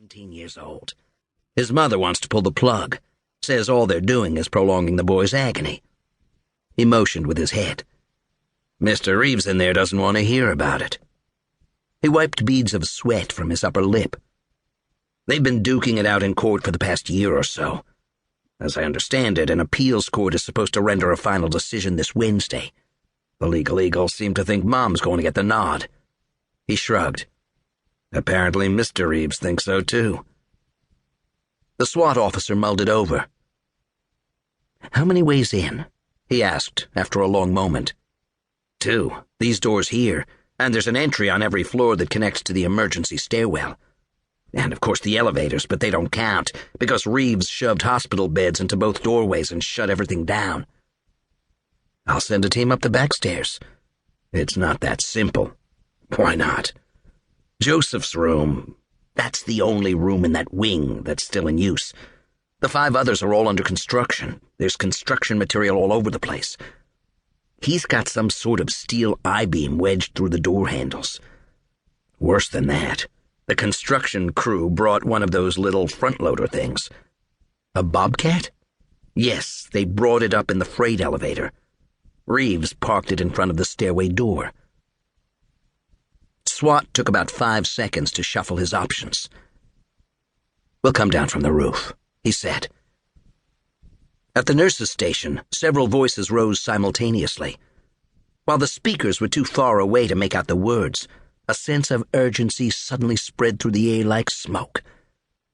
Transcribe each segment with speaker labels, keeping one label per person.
Speaker 1: 17 years old. His mother wants to pull the plug, says all they're doing is prolonging the boy's agony. He motioned with his head. Mr. Reeves in there doesn't want to hear about it. He wiped beads of sweat from his upper lip. They've been duking it out in court for the past year or so. As I understand it, an appeals court is supposed to render a final decision this Wednesday. The legal eagles seem to think Mom's going to get the nod. He shrugged. Apparently Mr. Reeves thinks so too. The SWAT officer mulled it over. How many ways in? He asked after a long moment. 2. These doors here, and there's an entry on every floor that connects to the emergency stairwell. And of course the elevators, but they don't count, because Reeves shoved hospital beds into both doorways and shut everything down. I'll send a team up the back stairs. It's not that simple. Why not? Joseph's room, that's the only room in that wing that's still in use. The 5 others are all under construction. There's construction material all over the place. He's got some sort of steel I-beam wedged through the door handles. Worse than that, the construction crew brought one of those little front-loader things. A bobcat? Yes, they brought it up in the freight elevator. Reeves parked it in front of the stairway door. SWAT took about 5 seconds to shuffle his options. We'll come down from the roof, he said. At the nurse's station, several voices rose simultaneously. While the speakers were too far away to make out the words, a sense of urgency suddenly spread through the air like smoke.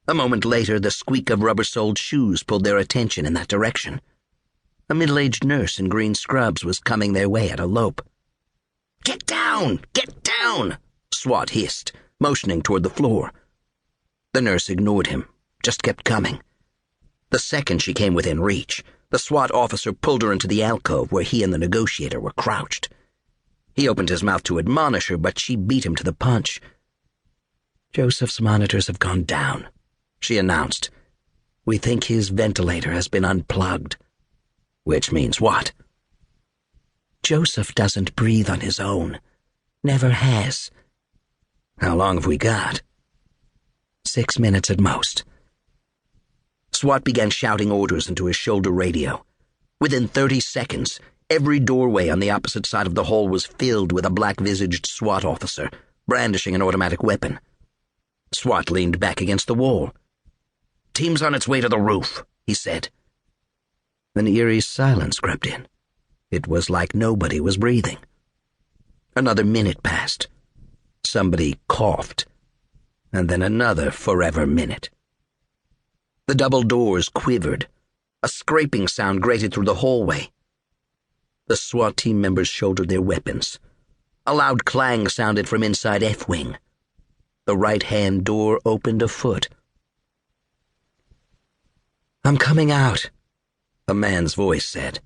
Speaker 1: A moment later, the squeak of rubber-soled shoes pulled their attention in that direction. A middle-aged nurse in green scrubs was coming their way at a lope. "Get down! Get down!" SWAT hissed, motioning toward the floor. The nurse ignored him, just kept coming. The second she came within reach, the SWAT officer pulled her into the alcove where he and the negotiator were crouched. He opened his mouth to admonish her, but she beat him to the punch. "Joseph's monitors have gone down," she announced. "We think his ventilator has been unplugged." Which means what? Joseph doesn't breathe on his own. Never has. How long have we got? 6 minutes at most. SWAT began shouting orders into his shoulder radio. Within 30 seconds, every doorway on the opposite side of the hall was filled with a black-visaged SWAT officer, brandishing an automatic weapon. SWAT leaned back against the wall. "Team's on its way to the roof," he said. An eerie silence crept in. It was like nobody was breathing. Another minute passed. Somebody coughed. And then another forever minute. The double doors quivered. A scraping sound grated through the hallway. The SWAT team members shouldered their weapons. A loud clang sounded from inside F-Wing. The right-hand door opened a foot. "I'm coming out," a man's voice said.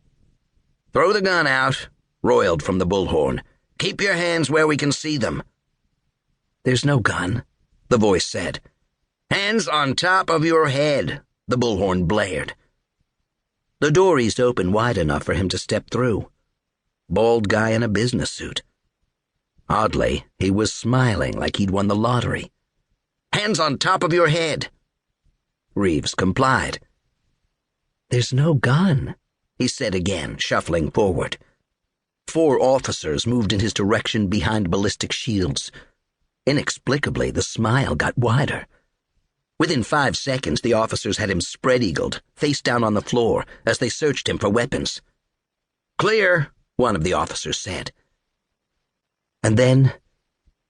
Speaker 1: "Throw the gun out," roiled from the bullhorn. "Keep your hands where we can see them." "There's no gun," the voice said. "Hands on top of your head," the bullhorn blared. The door eased open wide enough for him to step through. Bald guy in a business suit. Oddly, he was smiling like he'd won the lottery. "Hands on top of your head." Reeves complied. "There's no gun," he said again, shuffling forward. 4 officers moved in his direction behind ballistic shields. Inexplicably, the smile got wider. Within 5 seconds, the officers had him spread-eagled, face down on the floor, as they searched him for weapons. "Clear," one of the officers said. And then,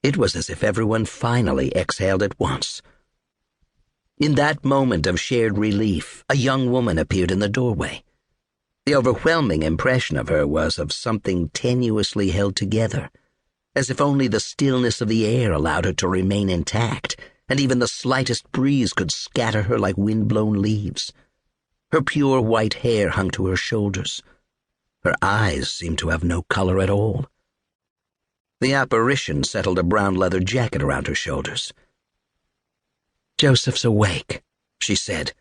Speaker 1: it was as if everyone finally exhaled at once. In that moment of shared relief, a young woman appeared in the doorway. The overwhelming impression of her was of something tenuously held together, as if only the stillness of the air allowed her to remain intact, and even the slightest breeze could scatter her like wind-blown leaves. Her pure white hair hung to her shoulders. Her eyes seemed to have no color at all. The apparition settled a brown leather jacket around her shoulders. "Joseph's awake," she said.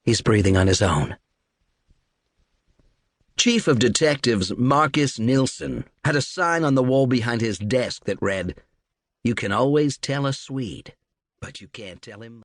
Speaker 1: "He's breathing on his own." Chief of Detectives Marcus Nilsson had a sign on the wall behind his desk that read, "You can always tell a Swede, but you can't tell him."